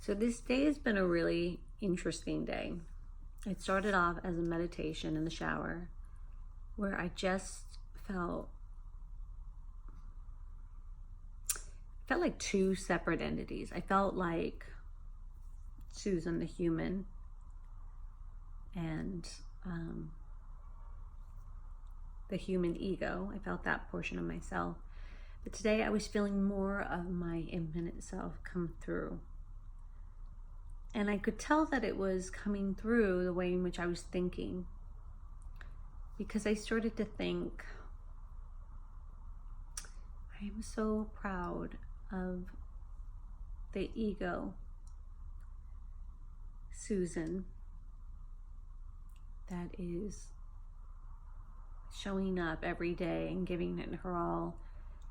So this day has been a really interesting day. It started off as a meditation in the shower where I just felt like two separate entities. I felt like Susan the human and the human ego. I felt that portion of myself. But today I was feeling more of my infinite self come through. And I could tell that it was coming through the way in which I was thinking, because I started to think, I am so proud of the ego, Susan, that is showing up every day and giving it her all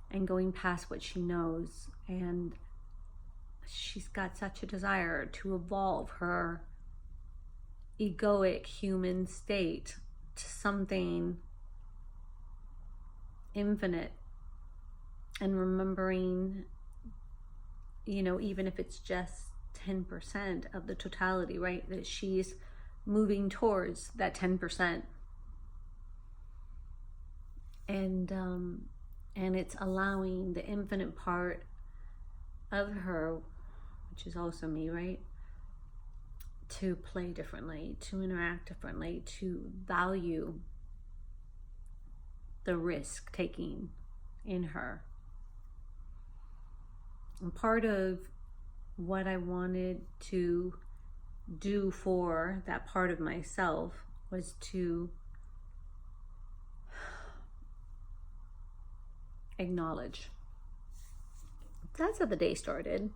and going past what she knows. And she's got such a desire to evolve her egoic human state to something infinite, and remembering, even if it's just 10% of the totality, right? That she's moving towards that 10%. And it's allowing the infinite part of her, which is also me, right, to play differently, to interact differently, to value the risk taking in her. And part of what I wanted to do for that part of myself was to acknowledge. That's how the day started.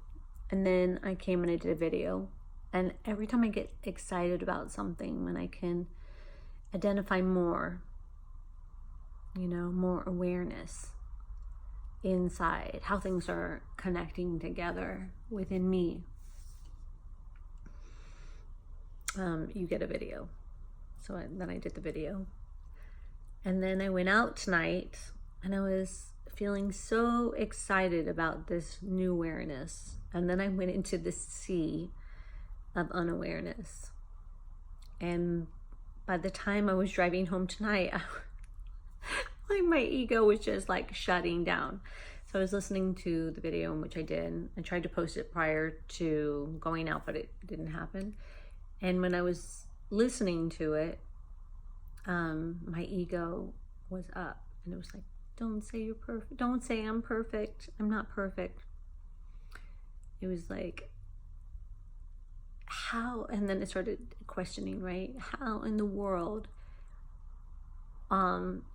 And then I came and I did a video. And every time I get excited about something, when I can identify more, more awareness inside, how things are connecting together within me, you get a video. So then I did the video. And then I went out tonight and I was feeling so excited about this new awareness. And then I went into the sea of unawareness. And by the time I was driving home tonight, my ego was just like shutting down. So I was listening to the video, in which I did. I tried to post it prior to going out, but it didn't happen. And when I was listening to it, my ego was up, and it was like, don't say you're perfect. Don't say I'm perfect. I'm not perfect. It was like, how? And then it started questioning, right? How in the world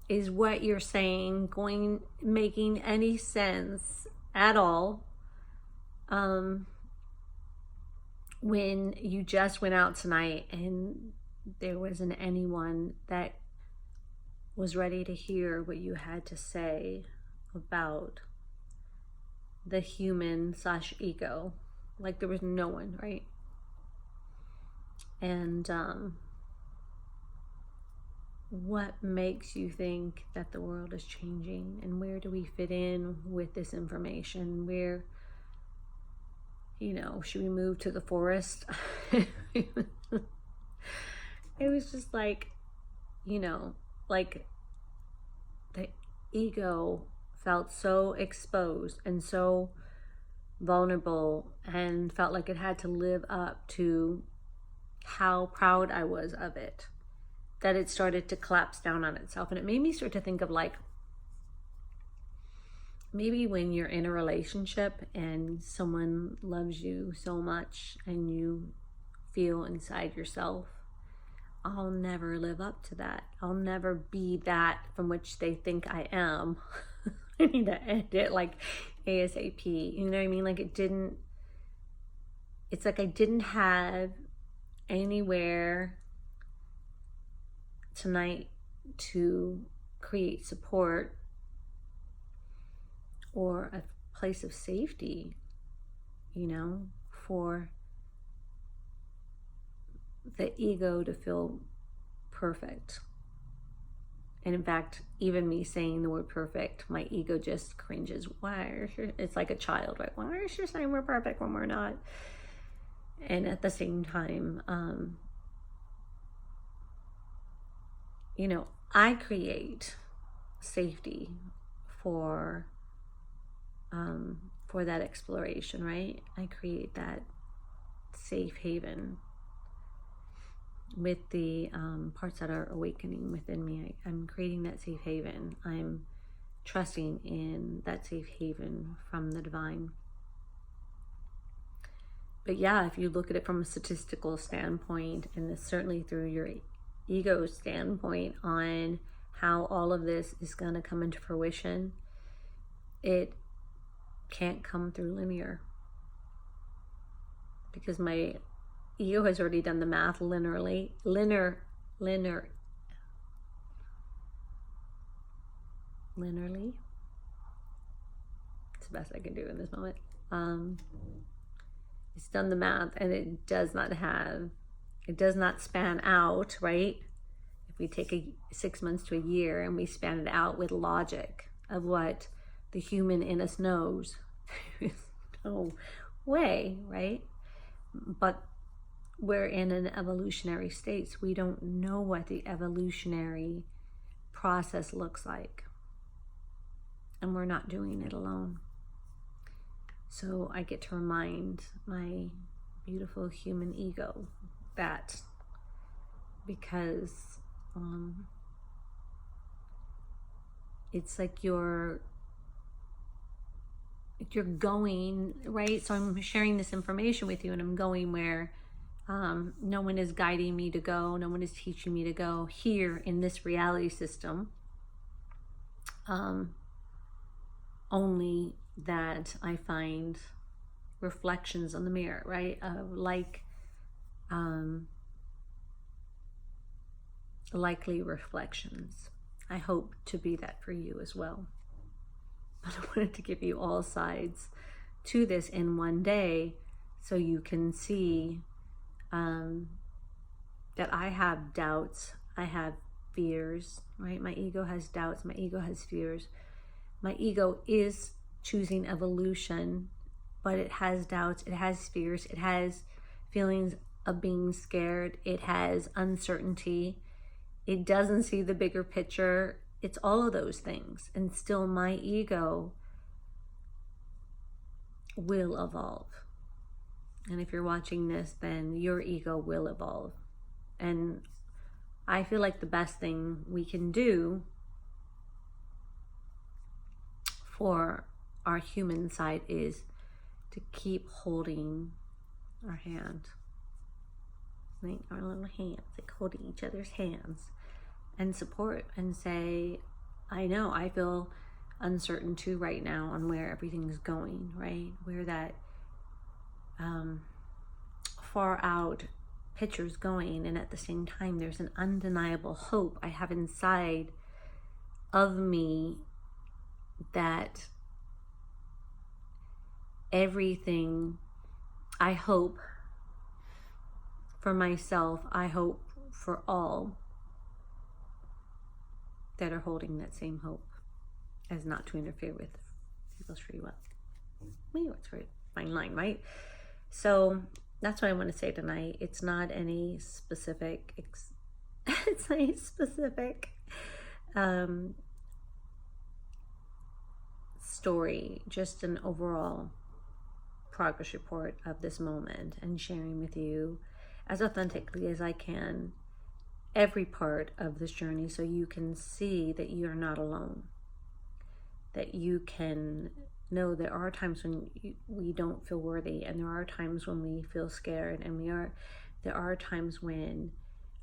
is what you're saying making any sense at all when you just went out tonight and there wasn't anyone that was ready to hear what you had to say about the human / ego. Like, there was no one, right? And what makes you think that the world is changing, and where do we fit in with this information? Where, should we move to the forest? It was just like, like the ego felt so exposed and so vulnerable, and felt like it had to live up to how proud I was of it, that it started to collapse down on itself. And it made me start to think of, like, maybe when you're in a relationship and someone loves you so much and you feel inside yourself, I'll never live up to that. I'll never be that from which they think I am. I need to end it like ASAP. You know what I mean? Like, it's like I didn't have anywhere tonight to create support or a place of safety, for the ego to feel perfect. And in fact, even me saying the word perfect, my ego just cringes. It's like a child, right? Why are you saying we're perfect when we're not? And at the same time, I create safety for that exploration, right? I create that safe haven with the parts that are awakening within me. I'm creating that safe haven. I'm trusting in that safe haven from the divine. But yeah, if you look at it from a statistical standpoint, and certainly through your ego standpoint on how all of this is going to come into fruition, it can't come through linear, because my ego has already done the math linearly. Linearly. It's the best I can do in this moment. It's done the math, and it does not span out, right? If we take 6 months to a year and we span it out with logic of what the human in us knows, there's no way, right? But we're in an evolutionary state, so we don't know what the evolutionary process looks like. And we're not doing it alone. So I get to remind my beautiful human ego that, because it's like you're going, right? So I'm sharing this information with you, and I'm going where no one is guiding me to go, no one is teaching me to go here in this reality system. Only that I find reflections on the mirror, right? Likely reflections. I hope to be that for you as well. But I wanted to give you all sides to this in one day, so you can see that I have doubts, I have fears, right? My ego has doubts, my ego has fears. My ego is choosing evolution, but it has doubts, it has fears, it has feelings of being scared, it has uncertainty, it doesn't see the bigger picture. It's all of those things. And still my ego will evolve. And if you're watching this, then your ego will evolve. And I feel like the best thing we can do for our human side is to keep holding our hand, like our little hands, like holding each other's hands, and support and say, I know I feel uncertain too right now on where everything's going, right? Where that far out picture's going, and at the same time there's an undeniable hope I have inside of me that everything I hope for myself, I hope for all that are holding that same hope, as not to interfere with people's free will. It's a very fine line, right? So that's what I want to say tonight. It's not any specific it's not a specific story, just an overall progress report of this moment, and sharing with you as authentically as I can every part of this journey, so you can see that you're not alone, that you can know there are times when we don't feel worthy, and there are times when we feel scared, and there are times when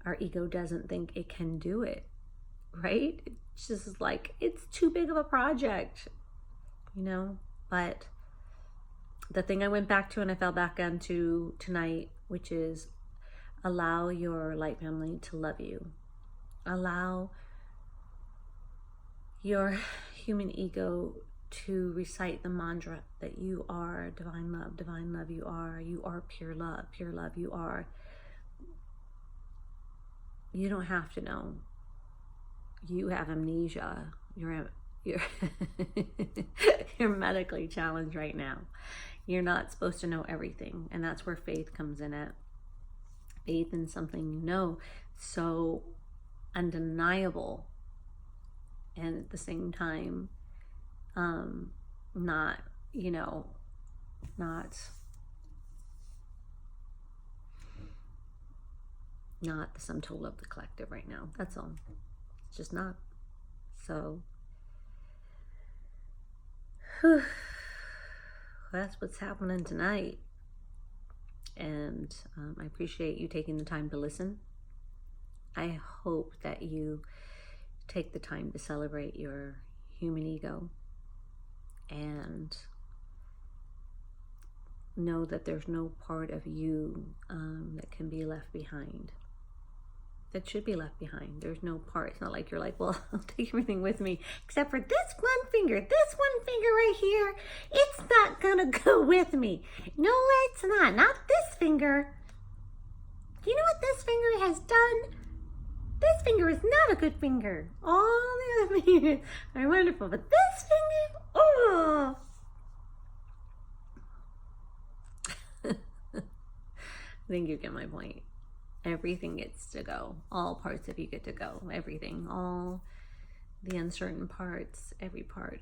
our ego doesn't think it can do it, right? It's just like, it's too big of a project, but the thing I went back to and I fell back onto tonight, which is allow your light family to love you. Allow your human ego to recite the mantra that you are divine love you are pure love you are. You don't have to know. You have amnesia. You're you're medically challenged right now. You're not supposed to know everything. And that's where faith comes in at. Faith in something you know, so undeniable, and at the same time, not, not the sum total of the collective right now. That's all. It's just not. So, that's what's happening tonight. And I appreciate you taking the time to listen. I hope that you take the time to celebrate your human ego and know that there's no part of you that can be left behind, that should be left behind. There's no part. It's not like you're like, well, I'll take everything with me except for this one finger right here. It's not gonna go with me. No, it's not this finger. Do you know what this finger has done? This finger is not a good finger. All the other fingers are wonderful, but this finger, oh. I think you get my point. Everything gets to go. All parts of you get to go. Everything. All the uncertain parts, every part,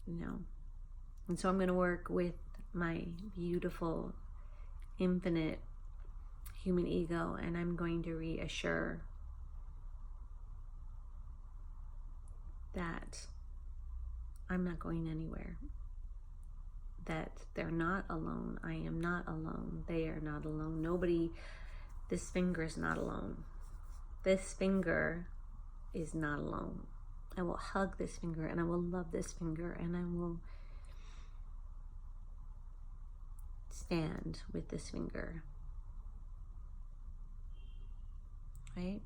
And so I'm going to work with my beautiful, infinite human ego, and I'm going to reassure that I'm not going anywhere, that they're not alone. I am not alone. They are not alone. Nobody, this finger is not alone. This finger is not alone. I will hug this finger, and I will love this finger, and I will stand with this finger. Right?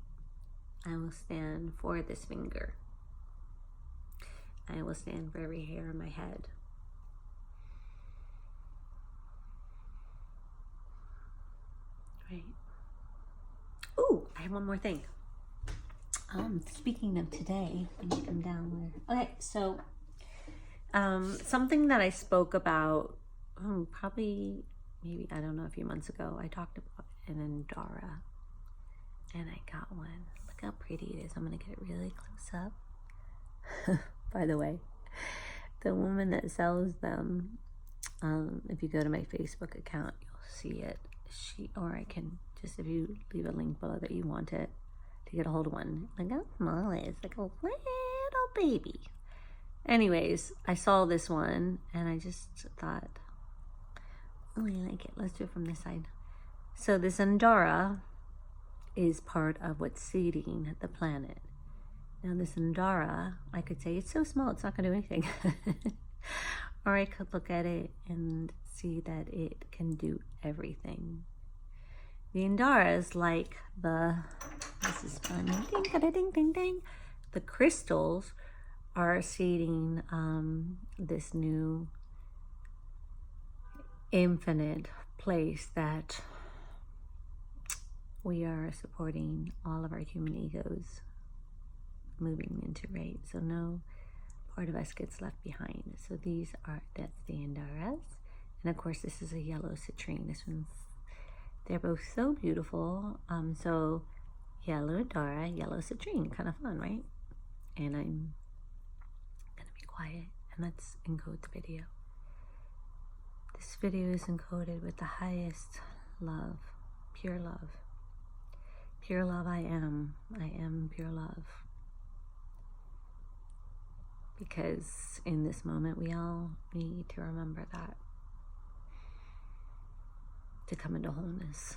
I will stand for this finger. I will stand for every hair on my head. Right. Ooh, I have one more thing. Speaking of today, let me come down there. Okay, so something that I spoke about probably, maybe, I don't know, a few months ago, I talked about an Andara, and I got one. Look how pretty it is. I'm going to get it really close up. By the way, the woman that sells them, if you go to my Facebook account, you'll see it. Or I can just, if you leave a link below that you want it, to get a hold of one. Like, how small it is, like a little baby. Anyways, I saw this one, and I just thought, oh, I like it. Let's do it from this side. So this Andara is part of what's seeding the planet. Now this Andara, I could say it's so small it's not going to do anything. Or I could look at it and see that it can do everything. The Andara is like this is fun, ding, ding, ding. The crystals are seeding this new infinite place that we are supporting all of our human egos moving into, right? So no part of us gets left behind. So that's the Andaras. And of course, this is a yellow citrine. They're both so beautiful. So yellow Andara, yellow citrine, kind of fun, right? And I'm gonna be quiet and let's encode the video. This video is encoded with the highest love, pure love. Pure love I am. I am pure love. Because in this moment, we all need to remember that, to come into wholeness.